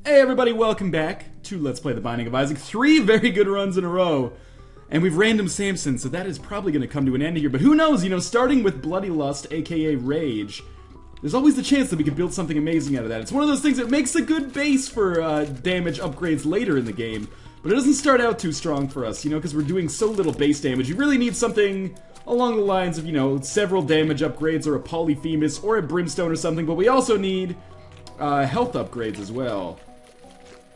Hey everybody, welcome back to Let's Play The Binding of Isaac. 3 very good runs in a row. And we've random Samson, so that is probably going to come to an end here. But who knows, you know, starting with Bloody Lust, aka Rage, there's always the chance that we could build something amazing out of that. It's one of those things that makes a good base for damage upgrades later in the game. But it doesn't start out too strong for us, you know, because we're doing so little base damage. You really need something along the lines of, you know, several damage upgrades or a Polyphemus or a Brimstone or something. But we also need health upgrades as well.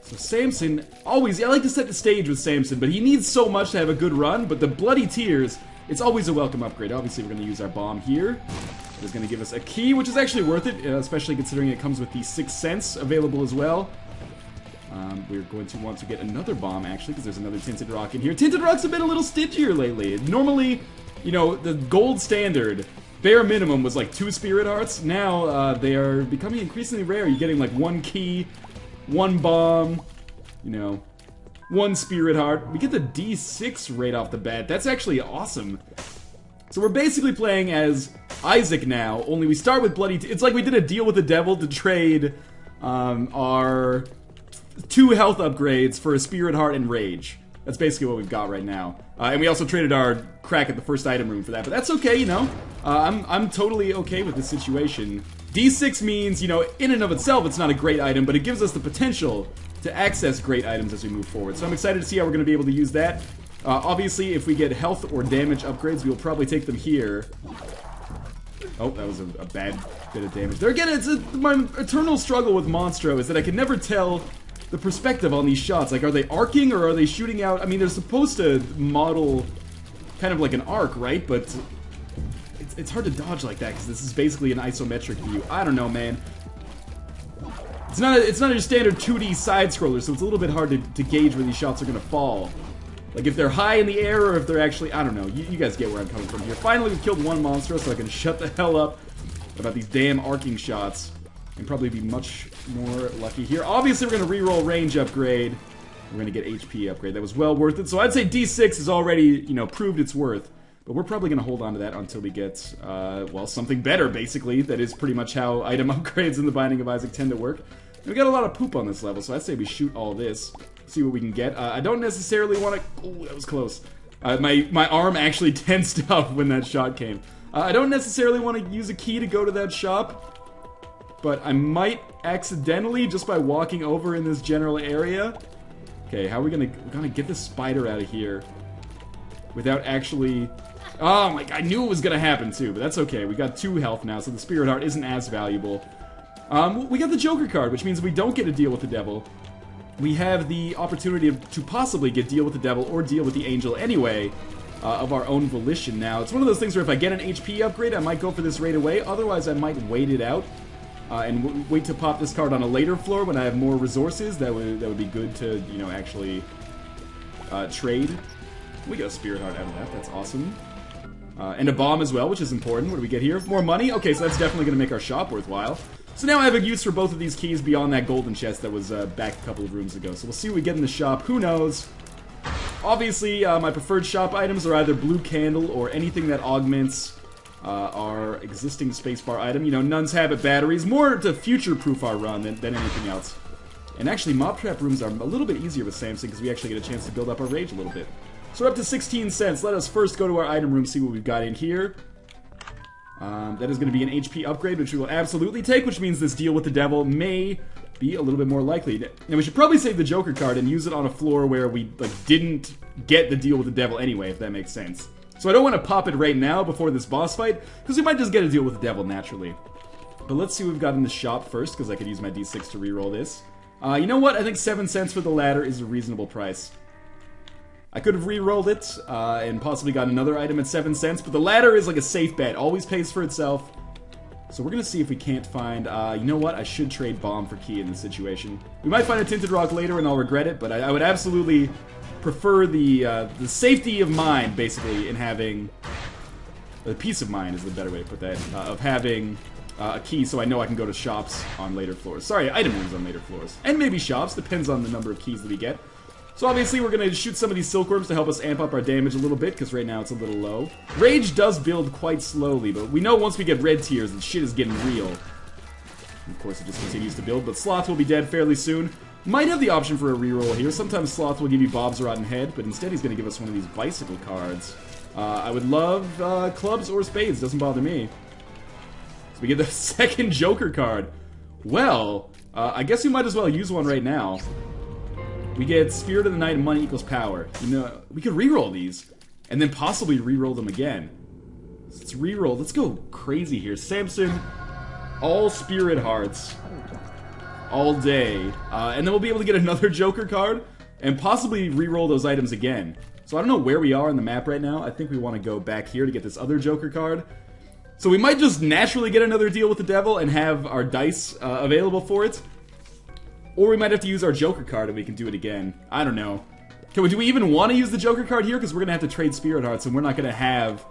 So Samson, always, I like to set the stage with Samson, but he needs so much to have a good run, but the Bloody Tears, it's always a welcome upgrade. Obviously we're going to use our bomb here. It's going to give us a key, which is actually worth it, especially considering it comes with the 6th Sense available as well. We're going to want to get another bomb, actually, because there's another Tinted Rock in here. Tinted Rocks have been a little stingier lately. Normally, you know, the gold standard, bare minimum, was like 2 Spirit Hearts. Now, they are becoming increasingly rare. You're getting like 1 key, 1 bomb, you know, 1 Spirit Heart. We get the D6 right off the bat. That's actually awesome. So we're basically playing as Isaac now, only we start with Bloody... It's like we did a deal with the devil to trade our 2 health upgrades for a Spirit Heart and Rage. That's basically what we've got right now. And we also traded our crack at the first item room for that, but that's okay, you know. I'm totally okay with this situation. D6 means, you know, in and of itself, it's not a great item, but it gives us the potential to access great items as we move forward. So I'm excited to see how we're going to be able to use that. Obviously, if we get health or damage upgrades, we'll probably take them here. Oh, that was a bad bit of damage. There again, it's my eternal struggle with Monstro is that I can never tell the perspective on these shots. Like, are they arcing or are they shooting out? I mean, they're supposed to model kind of like an arc, right? But it's hard to dodge like that because this is basically an isometric view. I don't know, man. It's not a standard 2D side scroller, so it's a little bit hard to gauge where these shots are gonna fall. Like if they're high in the air or if they're actually, I don't know. You guys get where I'm coming from here. Finally, we've killed 1 monster, so I can shut the hell up about these damn arcing shots and probably be much more lucky here. Obviously, we're gonna reroll range upgrade. We're gonna get HP upgrade. That was well worth it. So I'd say D6 has already, you know, proved its worth. But we're probably going to hold on to that until we get, well, something better, basically. That is pretty much how item upgrades in the Binding of Isaac tend to work. And we got a lot of poop on this level, so I'd say we shoot all this. See what we can get. I don't necessarily want to... Oh, that was close. My arm actually tensed up when that shot came. I don't necessarily want to use a key to go to that shop. But I might accidentally, just by walking over in this general area. Okay, how are we going to... We're going to get this spider out of here without actually... Oh my god, I knew it was gonna happen too, but that's okay. We got 2 health now, so the Spirit Heart isn't as valuable. We got the Joker card, which means we don't get a deal with the devil. We have the opportunity to possibly get deal with the devil or deal with the angel anyway, of our own volition now. It's one of those things where if I get an HP upgrade, I might go for this right away. Otherwise, I might wait it out and wait to pop this card on a later floor when I have more resources. That would be good to, you know, actually trade. We got a Spirit Heart out of that. That's awesome. And a bomb as well, which is important. What do we get here? More money? Okay, so that's definitely going to make our shop worthwhile. So now I have a use for both of these keys beyond that golden chest that was back a couple of rooms ago. So we'll see what we get in the shop. Who knows? Obviously, my preferred shop items are either Blue Candle or anything that augments our existing spacebar item. You know, Nun's Habit batteries. More to future-proof our run than anything else. And actually, Mob Trap rooms are a little bit easier with Samson because we actually get a chance to build up our rage a little bit. So we're up to 16 cents. Let us first go to our item room, see what we've got in here. That is going to be an HP upgrade, which we will absolutely take, which means this deal with the devil may be a little bit more likely. Now, we should probably save the Joker card and use it on a floor where we didn't get the deal with the devil anyway, if that makes sense. So I don't want to pop it right now before this boss fight, because we might just get a deal with the devil naturally. But let's see what we've got in the shop first, because I could use my D6 to reroll this. You know what? I think 7 cents for the ladder is a reasonable price. I could have re-rolled it, and possibly got another item at 7 cents, but the ladder is like a safe bet. Always pays for itself. So we're gonna see if we can't find, you know what? I should trade bomb for key in this situation. We might find a Tinted Rock later and I'll regret it, but I would absolutely prefer the safety of mind, basically, in having... The peace of mind is the better way to put that, of having a key so I know I can go to shops on later floors. Sorry, item rooms on later floors. And maybe shops, depends on the number of keys that we get. So obviously we're going to shoot some of these silkworms to help us amp up our damage a little bit, because right now it's a little low. Rage does build quite slowly, but we know once we get red tiers, the shit is getting real. Of course, it just continues to build, but Sloth will be dead fairly soon. Might have the option for a reroll here. Sometimes Sloth will give you Bob's Rotten Head, but instead he's going to give us one of these bicycle cards. I would love clubs or spades. Doesn't bother me. So we get the second Joker card. Well, I guess we might as well use one right now. We get Spirit of the Night and money equals power. You know, we could reroll these, and then possibly reroll them again. So let's reroll. Let's go crazy here. Samson, all Spirit Hearts, all day. And then we'll be able to get another Joker card, and possibly reroll those items again. So I don't know where we are on the map right now. I think we want to go back here to get this other Joker card. So we might just naturally get another deal with the devil and have our dice available for it. Or we might have to use our Joker card and we can do it again. I don't know. Do we even want to use the Joker card here? Because we're going to have to trade Spirit Hearts and we're not going to have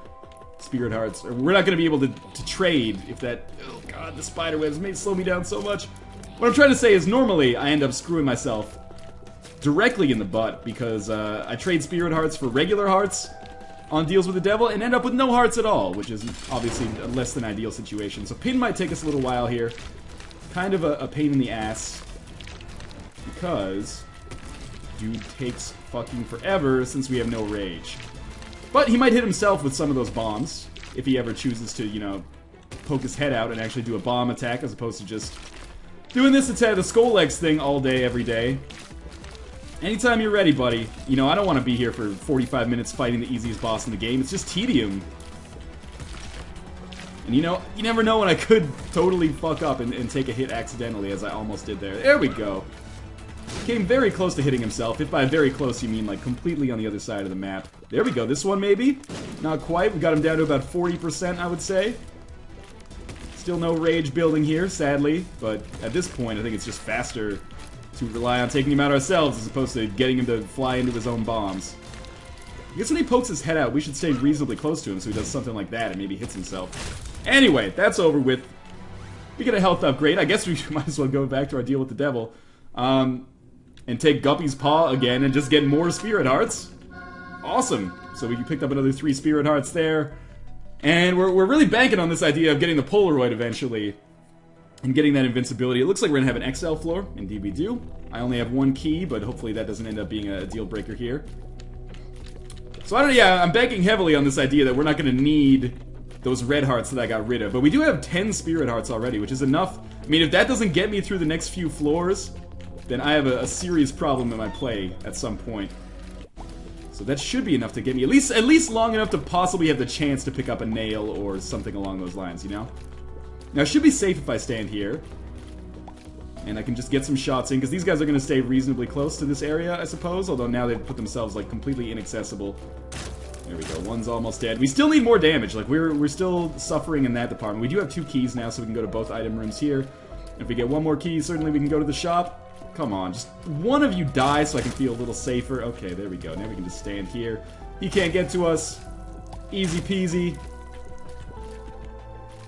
Spirit Hearts. Or we're not going to be able to trade if that... Oh god, the spider webs may slow me down so much. What I'm trying to say is normally I end up screwing myself directly in the butt because I trade Spirit Hearts for regular hearts on deals with the devil and end up with no hearts at all, which is obviously a less than ideal situation. So pin might take us a little while here. Kind of a pain in the ass because dude takes fucking forever since we have no rage. But he might hit himself with some of those bombs if he ever chooses to, you know, poke his head out and actually do a bomb attack as opposed to just doing this attack, the Skull Legs thing all day, every day. Anytime you're ready, buddy. You know, I don't want to be here for 45 minutes fighting the easiest boss in the game. It's just tedium. And you know, you never know when I could totally fuck up and take a hit accidentally, as I almost did there. There we go. Came very close to hitting himself. If by very close you mean like completely on the other side of the map. There we go. This one maybe? Not quite. We got him down to about 40%, I would say. Still no rage building here, sadly. But at this point, I think it's just faster to rely on taking him out ourselves as opposed to getting him to fly into his own bombs. I guess when he pokes his head out, we should stay reasonably close to him so he does something like that and maybe hits himself. Anyway, that's over with. We get a health upgrade. I guess we might as well go back to our deal with the devil. And take Guppy's Paw again and just get more Spirit Hearts. Awesome. So we picked up another 3 Spirit Hearts there. And we're really banking on this idea of getting the Polaroid eventually. And getting that invincibility. It looks like we're going to have an XL floor. Indeed we do. I only have 1 key, but hopefully that doesn't end up being a deal breaker here. So I don't know, yeah, I'm banking heavily on this idea that we're not going to need those red hearts that I got rid of. But we do have 10 Spirit Hearts already, which is enough. I mean, if that doesn't get me through the next few floors, then I have a serious problem in my play at some point. So that should be enough to get me at least long enough to possibly have the chance to pick up a nail or something along those lines, you know? Now, it should be safe if I stand here. And I can just get some shots in, because these guys are going to stay reasonably close to this area, I suppose. Although now they've put themselves, like, completely inaccessible. There we go. One's almost dead. We still need more damage. Like, we're still suffering in that department. We do have 2 keys now, so we can go to both item rooms here. If we get 1 more key, certainly we can go to the shop. Come on, just one of you die so I can feel a little safer. Okay, there we go. Now we can just stand here. He can't get to us. Easy peasy.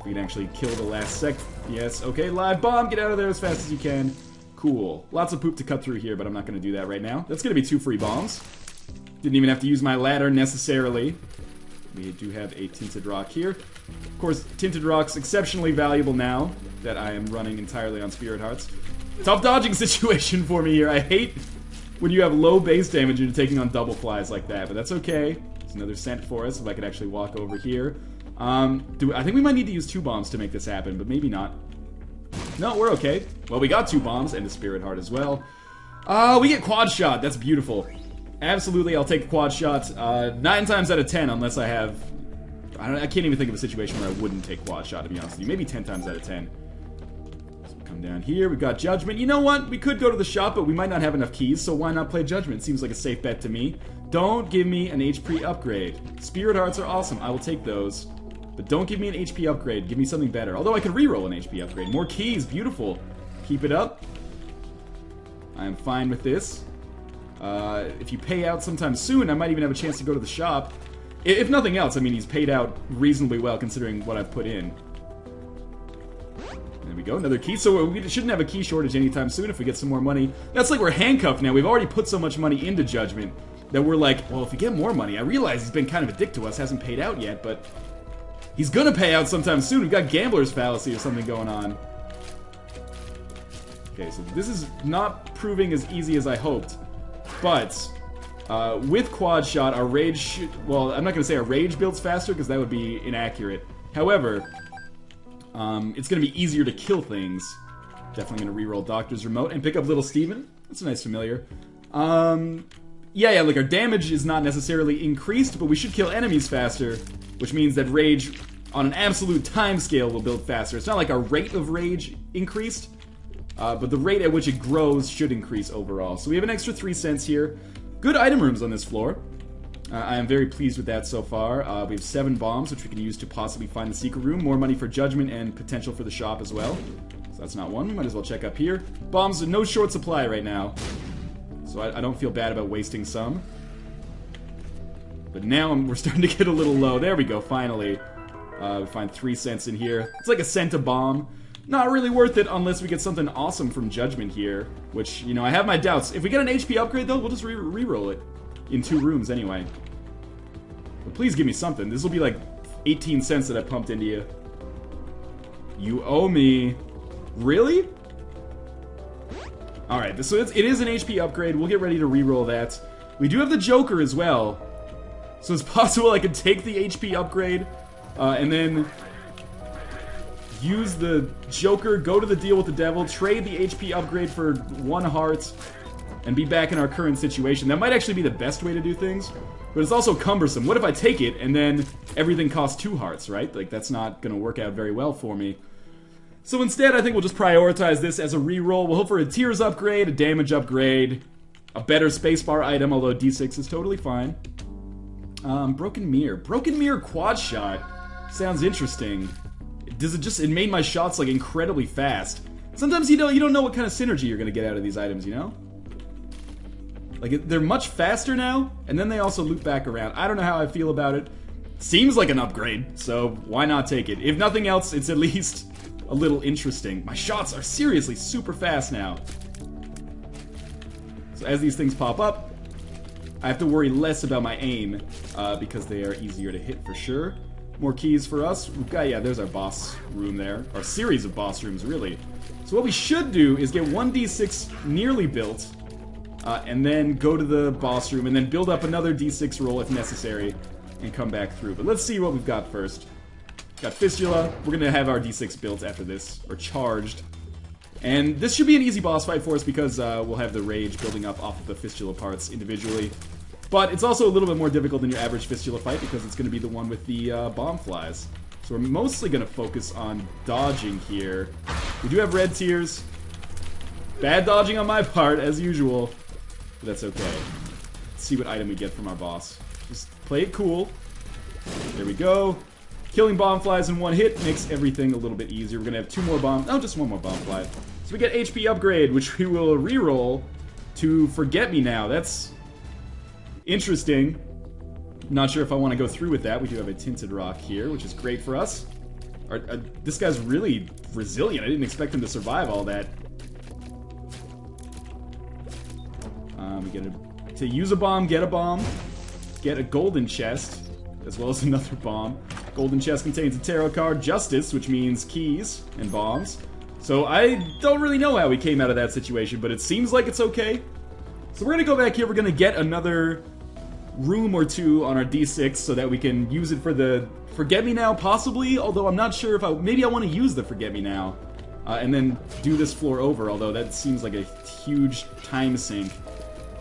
We can actually kill the last sec. Yes, okay, live bomb. Get out of there as fast as you can. Cool. Lots of poop to cut through here, but I'm not going to do that right now. That's going to be 2 free bombs. Didn't even have to use my ladder necessarily. We do have a Tinted Rock here. Of course, Tinted Rock's exceptionally valuable now that I am running entirely on Spirit Hearts. Tough dodging situation for me here. I hate when you have low base damage and you're taking on double flies like that, but that's okay. There's another scent for us if I could actually walk over here. I think we might need to use 2 bombs to make this happen, but maybe not. No, we're okay. Well, we got 2 bombs and a Spirit Heart as well. We get quad shot. That's beautiful. Absolutely, I'll take quad shot 9 times out of 10 unless I have... I can't even think of a situation where I wouldn't take quad shot, to be honest with you. Maybe 10 times out of 10. Come down here, we've got Judgment. You know what? We could go to the shop, but we might not have enough keys, so why not play Judgment? Seems like a safe bet to me. Don't give me an HP upgrade. Spirit Hearts are awesome. I will take those. But don't give me an HP upgrade. Give me something better. Although I could reroll an HP upgrade. More keys. Beautiful. Keep it up. I am fine with this. If you pay out sometime soon, I might even have a chance to go to the shop. If nothing else, I mean, he's paid out reasonably well considering what I've put in. There we go, another key. So we shouldn't have a key shortage anytime soon if we get some more money. That's like we're handcuffed now. We've already put so much money into Judgment that we're like, well, if we get more money, I realize he's been kind of a dick to us, hasn't paid out yet, but he's gonna pay out sometime soon. We've got Gambler's Fallacy or something going on. Okay, so this is not proving as easy as I hoped. But, with Quad Shot, our rage should... Well, I'm not going to say our rage builds faster, because that would be inaccurate. However, it's going to be easier to kill things. Definitely going to reroll Doctor's Remote and pick up Little Steven. That's a nice familiar. Yeah, like our damage is not necessarily increased, but we should kill enemies faster, which means that rage on an absolute time scale will build faster. It's not like our rate of rage increased, but the rate at which it grows should increase overall. So we have an extra 3 cents here. Good item rooms on this floor. I am very pleased with that so far. We have 7 bombs, which we can use to possibly find the secret room. More money for judgment and potential for the shop as well. So that's not one. We might as well check up here. Bombs are no short supply right now, so I don't feel bad about wasting some. But now we're starting to get a little low. There we go, finally. We find 3 cents in here. It's like a cent a bomb. Not really worth it unless we get something awesome from Judgment here. Which, you know, I have my doubts. If we get an HP upgrade, though, we'll just re-roll it. In 2 rooms, anyway. But please give me something. This will be like 18 cents that I pumped into you. You owe me. Really? Alright, so it is an HP upgrade. We'll get ready to re-roll that. We do have the Joker as well. So it's possible I could take the HP upgrade, and then use the Joker, go to the deal with the devil, trade the HP upgrade for 1 heart, and be back in our current situation. That might actually be the best way to do things, but it's also cumbersome. What if I take it, and then everything costs 2 hearts, right? Like, that's not gonna work out very well for me. So instead, I think we'll just prioritize this as a reroll. We'll hope for a Tears upgrade, a damage upgrade, a better spacebar item, although D6 is totally fine. Broken Mirror. Broken Mirror Quad Shot. Sounds interesting. It made my shots, like, incredibly fast. Sometimes you don't know what kind of synergy you're gonna get out of these items, you know? Like, they're much faster now, and then they also loop back around. I don't know how I feel about it. Seems like an upgrade, so why not take it? If nothing else, it's at least a little interesting. My shots are seriously super fast now. So as these things pop up, I have to worry less about my aim, because they are easier to hit for sure. More keys for us. We've got, yeah, there's our boss room there. Our series of boss rooms, really. So what we should do is get 1d6 nearly built, and then go to the boss room, and then build up another d6 roll if necessary, and come back through. But let's see what we've got first. Got Fistula. We're gonna have our d6 built after this, or charged. And this should be an easy boss fight for us because we'll have the rage building up off of the Fistula parts individually. But it's also a little bit more difficult than your average Fistula fight because it's gonna be the one with the bomb flies. So we're mostly gonna focus on dodging here. We do have red tears. Bad dodging on my part, as usual. But that's okay. Let's see what item we get from our boss. Just play it cool. There we go. Killing bomb flies in 1 hit makes everything a little bit easier. We're gonna have 2 more bombs. Oh, just 1 more bomb fly. So we get HP upgrade, which we will reroll to Forget Me Now. That's interesting. Not sure if I want to go through with that. We do have a Tinted Rock here, which is great for us. This guy's really resilient. I didn't expect him to survive all that. We get to use a bomb, get a bomb, get a golden chest, as well as another bomb. Golden chest contains a tarot card, Justice, which means keys and bombs. So I don't really know how we came out of that situation, but it seems like it's okay. So we're gonna go back here, we're gonna get another room or 2 on our D6 so that we can use it for the Forget Me Now, possibly, although I'm not sure if maybe I want to use the Forget Me Now, and then do this floor over, although that seems like a huge time sink.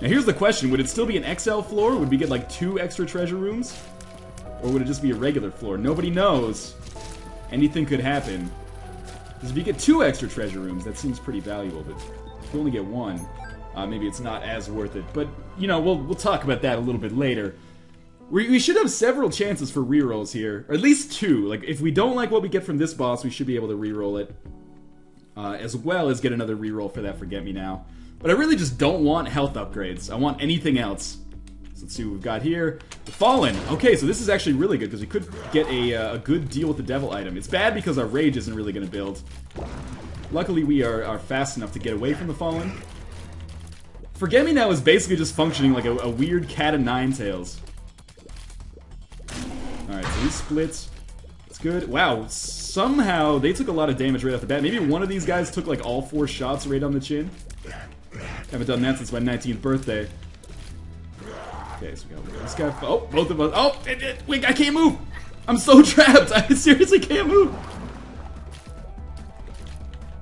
Now here's the question, would it still be an XL floor? Would we get like 2 extra treasure rooms? Or would it just be a regular floor? Nobody knows. Anything could happen. Because if you get 2 extra treasure rooms, that seems pretty valuable, but if you only get 1, maybe it's not as worth it. But, you know, we'll talk about that a little bit later. We should have several chances for rerolls here. Or at least 2. Like, if we don't like what we get from this boss, we should be able to reroll it. As well as get another reroll for that Forget Me Now. But I really just don't want health upgrades. I want anything else. So let's see what we've got here. The Fallen. Okay, so this is actually really good because we could get a good deal with the Devil item. It's bad because our Rage isn't really going to build. Luckily, we are fast enough to get away from the Fallen. Forget Me Now is basically just functioning like a weird cat of 9 tails. Alright, so we split. It's good. Wow, somehow they took a lot of damage right off the bat. Maybe one of these guys took like all 4 shots right on the chin. Haven't done that since my 19th birthday. Okay, so we got this guy. Oh, both of us. Oh, wait, I can't move. I'm so trapped. I seriously can't move.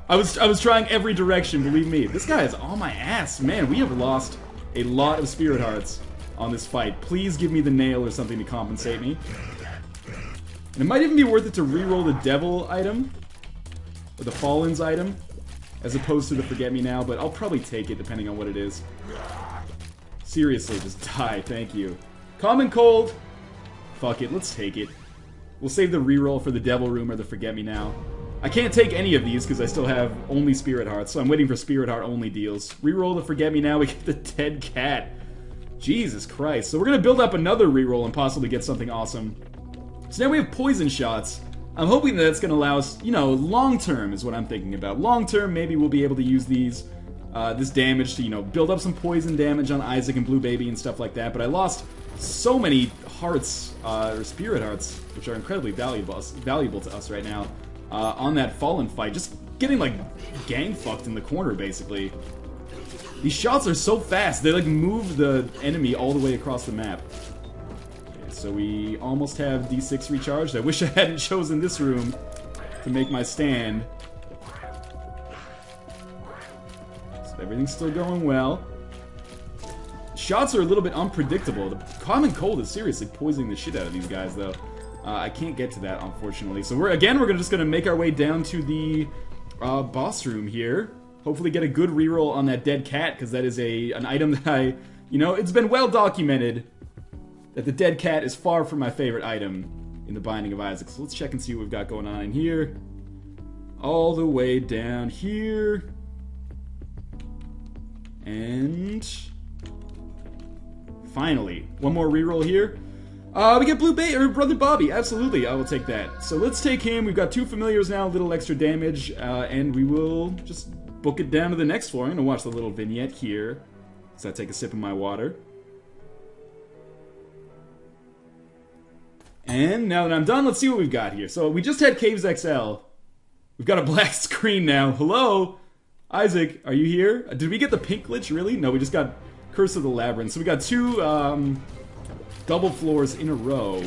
I was trying every direction, believe me. This guy is on my ass. Man, we have lost a lot of spirit hearts on this fight. Please give me the nail or something to compensate me. And it might even be worth it to reroll the devil item, or the Fallen's item, as opposed to the Forget Me Now, but I'll probably take it depending on what it is. Seriously, just die, thank you. Common Cold! Fuck it, let's take it. We'll save the reroll for the Devil Room or the Forget Me Now. I can't take any of these because I still have only Spirit Hearts, so I'm waiting for Spirit Heart only deals. Reroll the Forget Me Now, we get the Dead Cat. Jesus Christ. So we're gonna build up another reroll and possibly get something awesome. So now we have poison shots. I'm hoping that's going to allow us, you know, long term is what I'm thinking about. Long term, maybe we'll be able to use these, this damage to, you know, build up some poison damage on Isaac and Blue Baby and stuff like that. But I lost so many hearts, or spirit hearts, which are incredibly valuable to us right now, on that Fallen fight. Just getting, like, gang fucked in the corner, basically. These shots are so fast. They, like, move the enemy all the way across the map. So we almost have D6 recharged. I wish I hadn't chosen this room to make my stand. So everything's still going well. Shots are a little bit unpredictable. The Common Cold is seriously poisoning the shit out of these guys, though. I can't get to that, unfortunately. So we're just gonna make our way down to the boss room here. Hopefully get a good reroll on that dead cat, because that is an item that you know, it's been well documented that the dead cat is far from my favorite item in the Binding of Isaac. So let's check and see what we've got going on in here. All the way down here. And finally, one more reroll here. We get Brother Bobby. Absolutely, I will take that. So let's take him. We've got 2 familiars now, a little extra damage, and we will just book it down to the next floor. I'm gonna watch the little vignette here as I take a sip of my water. And now that I'm done, let's see what we've got here. So we just had Caves XL. We've got a black screen now. Hello? Isaac, are you here? Did we get the pink glitch, really? No, we just got Curse of the Labyrinth. So we got 2 double floors in a row.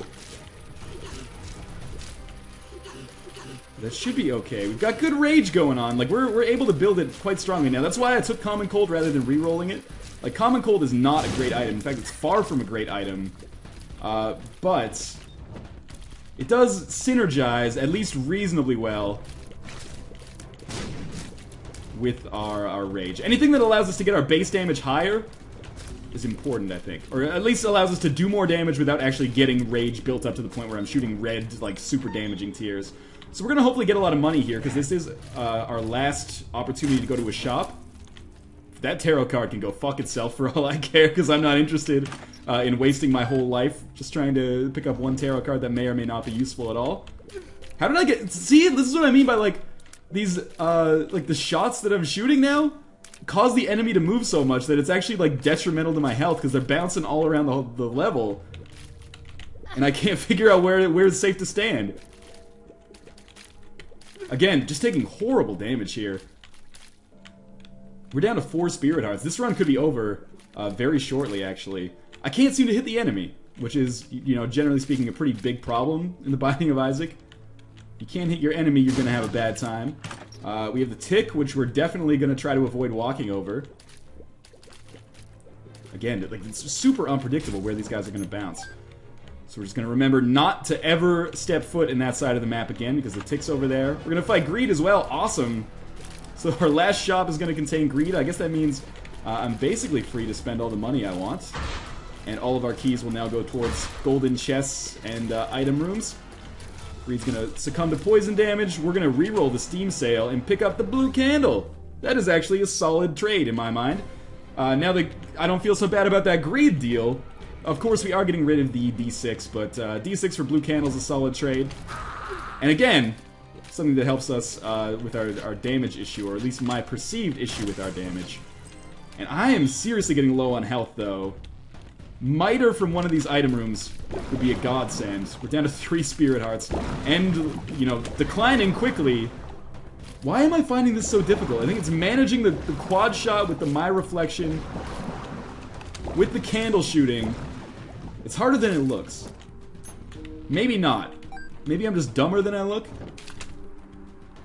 That should be okay. We've got good rage going on. Like, we're able to build it quite strongly now. That's why I took Common Cold rather than re-rolling it. Like, Common Cold is not a great item. In fact, it's far from a great item. But it does synergize, at least reasonably well, with our rage. Anything that allows us to get our base damage higher is important, I think. Or at least allows us to do more damage without actually getting rage built up to the point where I'm shooting red, like, super damaging tears. So we're gonna hopefully get a lot of money here, because this is our last opportunity to go to a shop. That tarot card can go fuck itself for all I care, because I'm not interested in wasting my whole life just trying to pick up one tarot card that may or may not be useful at all. How did I get... See, this is what I mean by, like, these, like, the shots that I'm shooting now cause the enemy to move so much that it's actually, like, detrimental to my health, because they're bouncing all around the level. And I can't figure out where it's safe to stand. Again, just taking horrible damage here. We're down to 4 Spirit Hearts. This run could be over very shortly, actually. I can't seem to hit the enemy, which is, you know, generally speaking, a pretty big problem in the Binding of Isaac. You can't hit your enemy, you're going to have a bad time. We have the tick, which we're definitely going to try to avoid walking over. Again, like, it's super unpredictable where these guys are going to bounce. So we're just going to remember not to ever step foot in that side of the map again, because the tick's over there. We're going to fight Greed as well. Awesome. So our last shop is going to contain Greed. I guess that means I'm basically free to spend all the money I want. And all of our keys will now go towards golden chests and item rooms. Greed's going to succumb to poison damage. We're going to reroll the Steam sale and pick up the blue candle. That is actually a solid trade in my mind. Now that I don't feel so bad about that Greed deal, of course we are getting rid of the D6, but D6 for blue candle is a solid trade. And again, something that helps us with our damage issue, or at least my perceived issue with our damage. And I am seriously getting low on health, though. Miter from one of these item rooms would be a godsend. We're down to 3 Spirit Hearts. And, you know, declining quickly. Why am I finding this so difficult? I think it's managing the quad shot with the My Reflection. With the candle shooting. It's harder than it looks. Maybe not. Maybe I'm just dumber than I look.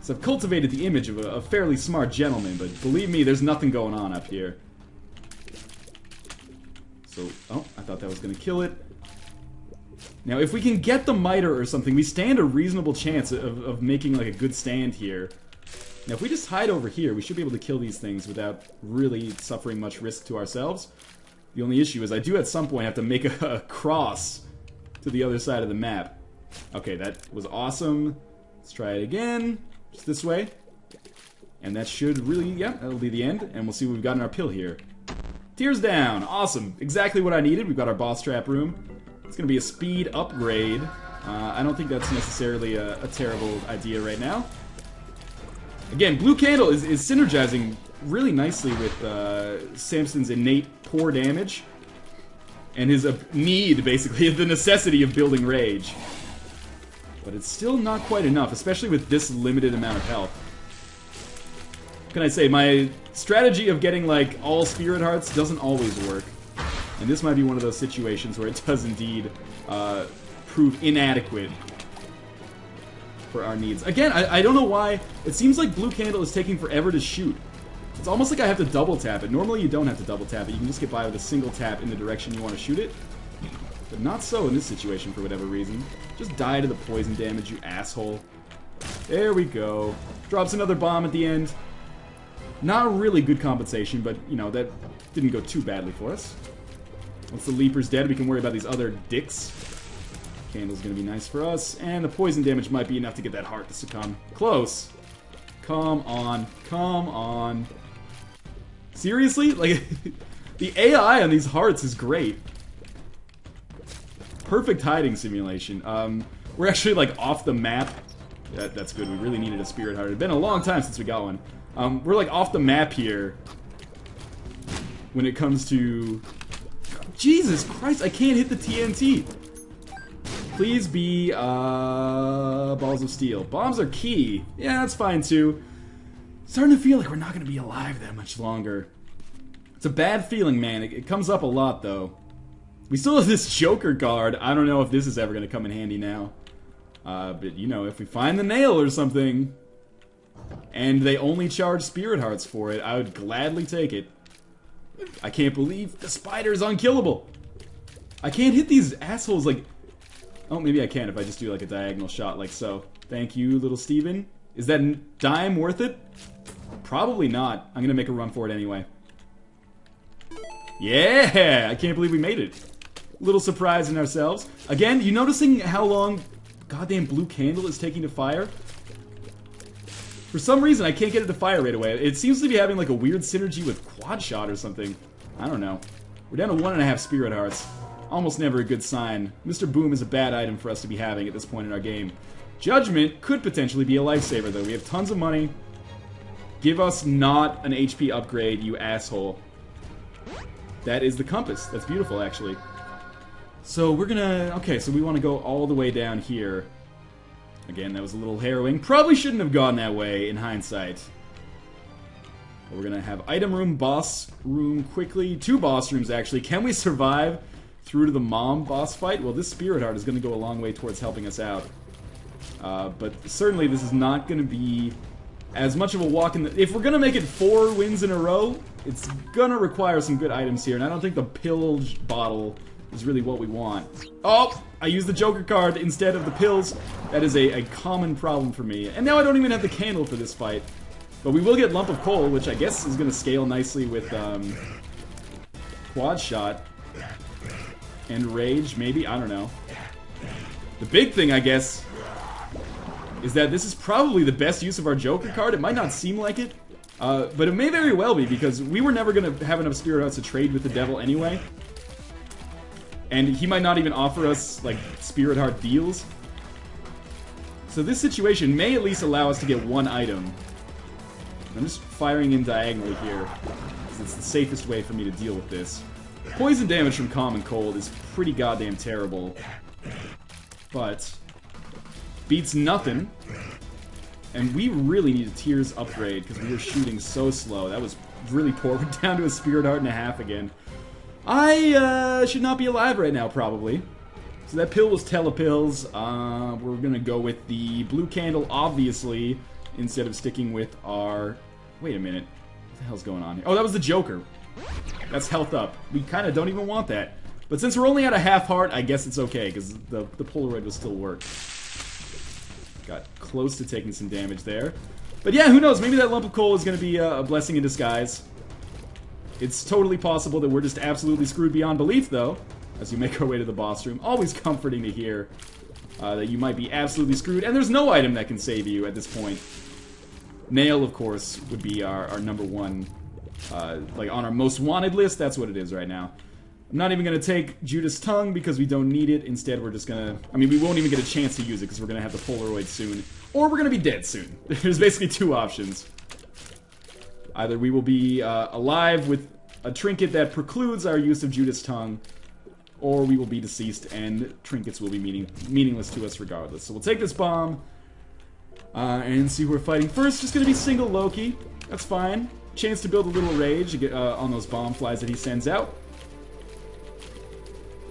So I've cultivated the image of a fairly smart gentleman, but believe me, there's nothing going on up here. So, oh, I thought that was going to kill it. Now, if we can get the Miter or something, we stand a reasonable chance of making, like, a good stand here. Now, if we just hide over here, we should be able to kill these things without really suffering much risk to ourselves. The only issue is I do at some point have to make a cross to the other side of the map. Okay, that was awesome. Let's try it again. Just this way. And that should really, yeah, that'll be the end. And we'll see what we've got in our pill here. Tears down. Awesome. Exactly what I needed. We've got our boss trap room. It's going to be a speed upgrade. I don't think that's necessarily a terrible idea right now. Again, Blue Candle is synergizing really nicely with Samson's innate poor damage. And his need, basically, the necessity of building rage. But it's still not quite enough, especially with this limited amount of health. What can I say? My strategy of getting, like, all Spirit Hearts doesn't always work. And this might be one of those situations where it does indeed prove inadequate for our needs. Again, I don't know why. It seems like Blue Candle is taking forever to shoot. It's almost like I have to double tap it. Normally you don't have to double tap it. You can just get by with a single tap in the direction you want to shoot it. But not so in this situation for whatever reason. Just die to the poison damage, you asshole. There we go. Drops another bomb at the end. Not really good compensation, but, you know, that didn't go too badly for us. Once the Leaper's dead, we can worry about these other dicks. Candle's gonna be nice for us. And the poison damage might be enough to get that heart to succumb. Close. Come on. Come on. Seriously? Like, the AI on these hearts is great. Perfect hiding simulation. We're actually, like, off the map. That's good. We really needed a Spirit Heart. It's been a long time since we got one. We're, like, off the map here when it comes to... Jesus Christ, I can't hit the TNT. Please be, balls of steel. Bombs are key. Yeah, that's fine, too. Starting to feel like we're not going to be alive that much longer. It's a bad feeling, man. It comes up a lot, though. We still have this Joker card. I don't know if this is ever going to come in handy now. But, you know, if we find the nail or something, and they only charge Spirit Hearts for it, I would gladly take it. I can't believe the spider is unkillable. I can't hit these assholes, like... Oh, maybe I can if I just do, like, a diagonal shot like so. Thank you, little Steven. Is that dime worth it? Probably not. I'm gonna make a run for it anyway. Yeah! I can't believe we made it. Little surprise in ourselves. Again, you noticing how long goddamn Blue Candle is taking to fire? For some reason, I can't get it to fire right away. It seems to be having, like, a weird synergy with Quad Shot or something. I don't know. We're down to 1.5 Spirit Hearts. Almost never a good sign. Mr. Boom is a bad item for us to be having at this point in our game. Judgment could potentially be a lifesaver, though. We have tons of money. Give us not an HP upgrade, you asshole. That is the compass. That's beautiful, actually. So we're gonna... Okay, so we want to go all the way down here. Again, that was a little harrowing. Probably shouldn't have gone that way, in hindsight. But we're gonna have item room, boss room quickly. 2 boss rooms, actually. Can we survive through to the mom boss fight? Well, this Spirit Heart is going to go a long way towards helping us out. But certainly this is not going to be as much of a walk in the... If we're going to make it 4 wins in a row, it's going to require some good items here, and I don't think the pill bottle is really what we want. Oh! I used the Joker card instead of the pills. That is a common problem for me. And now I don't even have the candle for this fight. But we will get Lump of Coal, which I guess is going to scale nicely with Quad Shot. And Rage, maybe? I don't know. The big thing, I guess, is that this is probably the best use of our Joker card. It might not seem like it, but it may very well be, because we were never going to have enough Spirit Hearts to trade with the devil anyway. And he might not even offer us, like, Spirit Heart deals. So this situation may at least allow us to get 1 item. I'm just firing in diagonally here, because it's the safest way for me to deal with this. Poison damage from Common Cold is pretty goddamn terrible. But beats nothing. And we really need a Tears upgrade because we were shooting so slow. That was really poor. We're down to a Spirit Heart and a half again. I should not be alive right now, probably. So that pill was Telepills. We're gonna go with the blue candle, obviously, instead of sticking with our... Wait a minute. What the hell's going on here? Oh, that was the Joker. That's health up. We kind of don't even want that. But since we're only at a half heart, I guess it's okay, because the Polaroid will still work. Got close to taking some damage there. But yeah, who knows? Maybe that lump of coal is going to be a blessing in disguise. It's totally possible that we're just absolutely screwed beyond belief, though, as we make our way to the boss room. Always comforting to hear that you might be absolutely screwed, and there's no item that can save you at this point. Nail, of course, would be our number one, like on our most wanted list. That's what it is right now. I'm not even going to take Judas' Tongue because we don't need it. Instead, we're just going to... I mean, we won't even get a chance to use it because we're going to have the Polaroid soon. Or we're going to be dead soon. There's basically two options. Either we will be alive with a trinket that precludes our use of Judas' Tongue, or we will be deceased and trinkets will be meaningless to us regardless. So we'll take this bomb and see who we're fighting first. Just going to be single Loki. That's fine. Chance to build a little rage on those bomb flies that he sends out.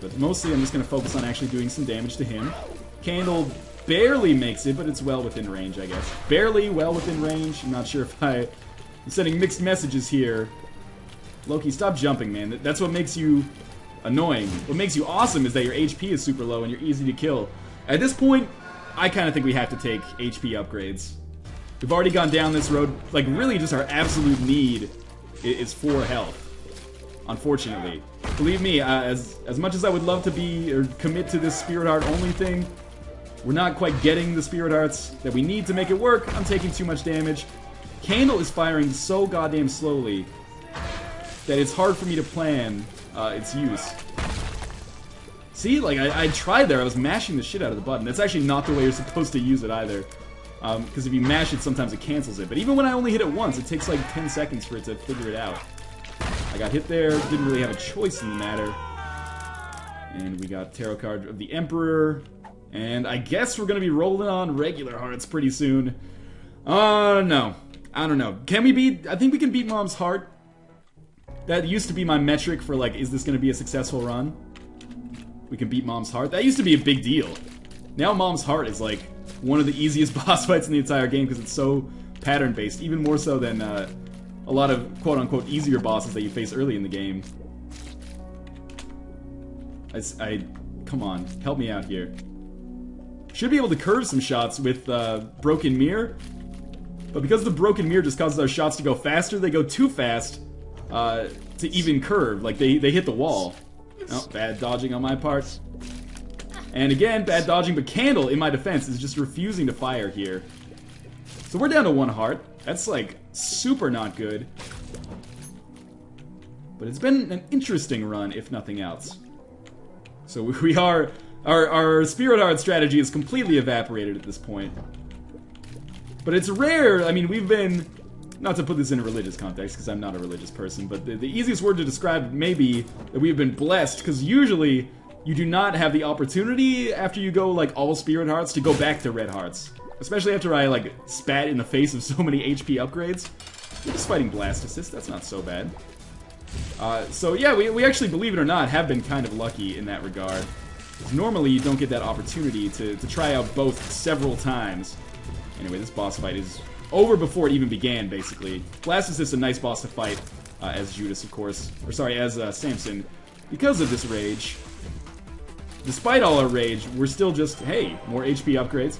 But mostly I'm just going to focus on actually doing some damage to him. Candle barely makes it, but it's well within range, I guess. Barely well within range. I'm not sure if I'm sending mixed messages here. Loki, stop jumping, man. That's what makes you annoying. What makes you awesome is that your HP is super low and you're easy to kill. At this point, I kind of think we have to take HP upgrades. We've already gone down this road. Like, really just our absolute need is for health. Unfortunately. Believe me, as much as I would love to be or commit to this Spirit Heart only thing, we're not quite getting the Spirit Hearts that we need to make it work. I'm taking too much damage. Candle is firing so goddamn slowly that it's hard for me to plan its use. See, like, I tried there. I was mashing the shit out of the button. That's actually not the way you're supposed to use it either. Because if you mash it, sometimes it cancels it. But even when I only hit it once, it takes like 10 seconds for it to figure it out. I got hit there, didn't really have a choice in the matter. And we got Tarot card of the Emperor. And I guess we're going to be rolling on regular hearts pretty soon. No. I don't know. Can we beat... I think we can beat Mom's Heart. That used to be my metric for, like, is this going to be a successful run? We can beat Mom's Heart. That used to be a big deal. Now Mom's Heart is, like, one of the easiest boss fights in the entire game because it's so pattern-based. Even more so than... a lot of quote-unquote easier bosses that you face early in the game. Come on, help me out here. Should be able to curve some shots with Broken Mirror, but because the Broken Mirror just causes our shots to go faster, they go too fast to even curve. Like, they hit the wall. Oh, bad dodging on my part. And again, bad dodging, but Candle, in my defense, is just refusing to fire here. So we're down to one heart. That's, like, super not good. But it's been an interesting run, if nothing else. So we are... Our Spirit Heart strategy is completely evaporated at this point. But it's rare. I mean, we've been... Not to put this in a religious context, because I'm not a religious person, but the easiest word to describe may be that we've been blessed, because usually you do not have the opportunity, after you go, like, all Spirit Hearts, to go back to Red Hearts. Especially after I, like, spat in the face of so many HP upgrades. We're just fighting Blastocyst, that's not so bad. So yeah, we actually, believe it or not, have been kind of lucky in that regard. Normally, you don't get that opportunity to try out both several times. Anyway, this boss fight is over before it even began, basically. Blastocyst is a nice boss to fight, as Judas, of course. Or sorry, as Samson. Because of this rage. Despite all our rage, we're still just, hey, more HP upgrades.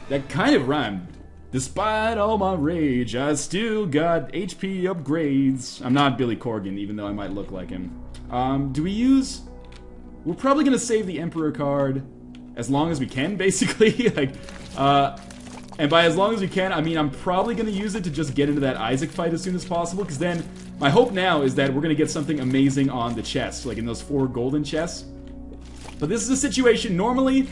That kind of rhymed. Despite all my rage, I still got HP upgrades. I'm not Billy Corgan, even though I might look like him. Do we use... We're probably going to save the Emperor card as long as we can, basically. Like, and by as long as we can, I mean I'm probably going to use it to just get into that Isaac fight as soon as possible, because then my hope now is that we're going to get something amazing on the chest, like in those 4 golden chests. But this is a situation, normally,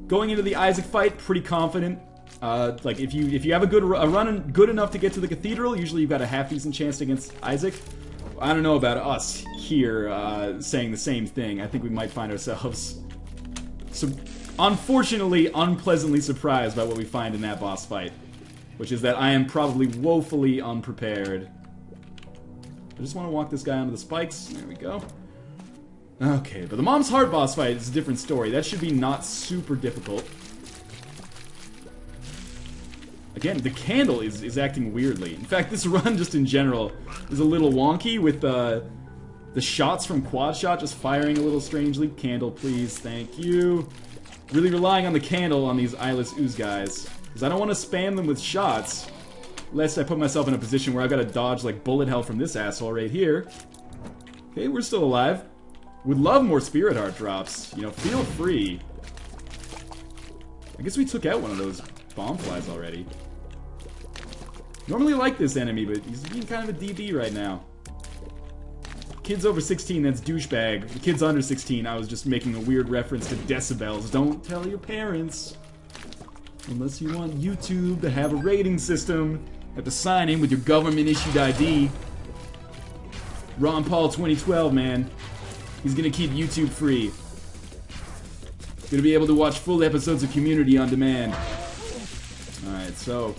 going into the Isaac fight, pretty confident. Like, if you have a run good enough to get to the Cathedral, usually you've got a half-decent chance against Isaac. I don't know about us here saying the same thing. I think we might find ourselves, unfortunately, unpleasantly surprised by what we find in that boss fight. Which is that I am probably woefully unprepared. I just want to walk this guy onto the spikes. There we go. Okay, but the Mom's Heart boss fight is a different story. That should be not super difficult. Again, the candle is acting weirdly. In fact, this run just in general is a little wonky with the shots from Quad Shot just firing a little strangely. Candle, please. Thank you. Really relying on the candle on these eyeless ooze guys. Because I don't want to spam them with shots, lest I put myself in a position where I've got to dodge like bullet hell from this asshole right here. Okay, we're still alive. Would love more Spirit Heart drops. You know, feel free. I guess we took out one of those bomb flies already. Normally like this enemy, but he's being kind of a DB right now. Kids over 16, that's douchebag. The kids under 16, I was just making a weird reference to decibels. Don't tell your parents. Unless you want YouTube to have a rating system. You have to sign in with your government-issued ID. Ron Paul 2012, man. He's gonna keep YouTube free. Gonna be able to watch full episodes of Community on demand. Alright, so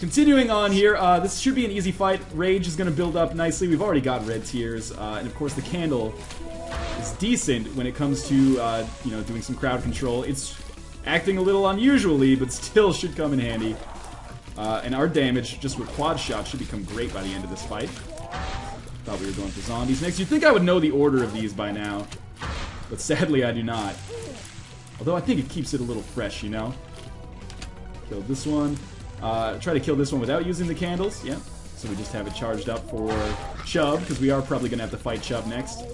continuing on here, this should be an easy fight. Rage is gonna build up nicely. We've already got red tears, and of course the candle is decent when it comes to you know, doing some crowd control. It's acting a little unusually, but still should come in handy. And our damage, just with Quad Shot, should become great by the end of this fight. Thought we were going for zombies next. You'd think I would know the order of these by now, but sadly I do not. Although I think it keeps it a little fresh, you know? Killed this one. Try to kill this one without using the candles, yeah. So we just have it charged up for Chubb, because we are probably going to have to fight Chubb next.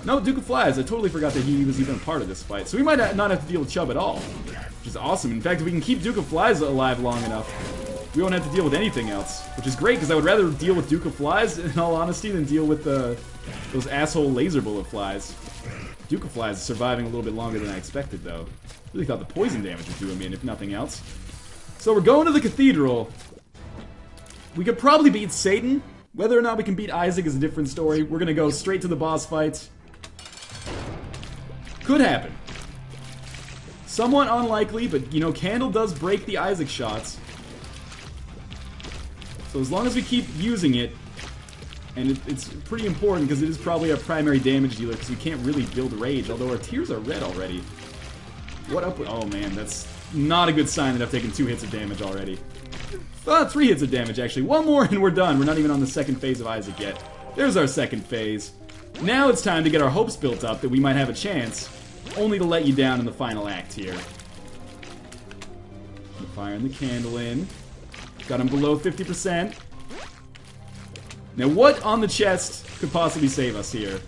No, Duke of Flies, I totally forgot that he was even a part of this fight. So we might not have to deal with Chubb at all, which is awesome. In fact, if we can keep Duke of Flies alive long enough, we won't have to deal with anything else, which is great, because I would rather deal with Duke of Flies, in all honesty, than deal with those asshole laser bullet flies. Duke of Flies is surviving a little bit longer than I expected, though. Really thought the poison damage would do him in, if nothing else. So we're going to the Cathedral. We could probably beat Satan. Whether or not we can beat Isaac is a different story. We're going to go straight to the boss fight. Could happen. Somewhat unlikely, but, you know, Candle does break the Isaac shots. So as long as we keep using it, and it's pretty important because it is probably our primary damage dealer because we can't really build rage, although our tears are red already. What up with... Oh man, that's not a good sign that I've taken 2 hits of damage already. 3 hits of damage, actually. One more and we're done. We're not even on the second phase of Isaac yet. There's our second phase. Now it's time to get our hopes built up that we might have a chance, only to let you down in the final act here. Firing the candle in. Got him below 50%. Now what on the chest could possibly save us here?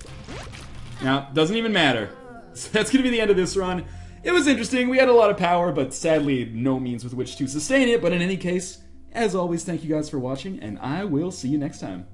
Now, doesn't even matter. So that's going to be the end of this run. It was interesting, we had a lot of power, but sadly no means with which to sustain it. But in any case, as always, thank you guys for watching, and I will see you next time.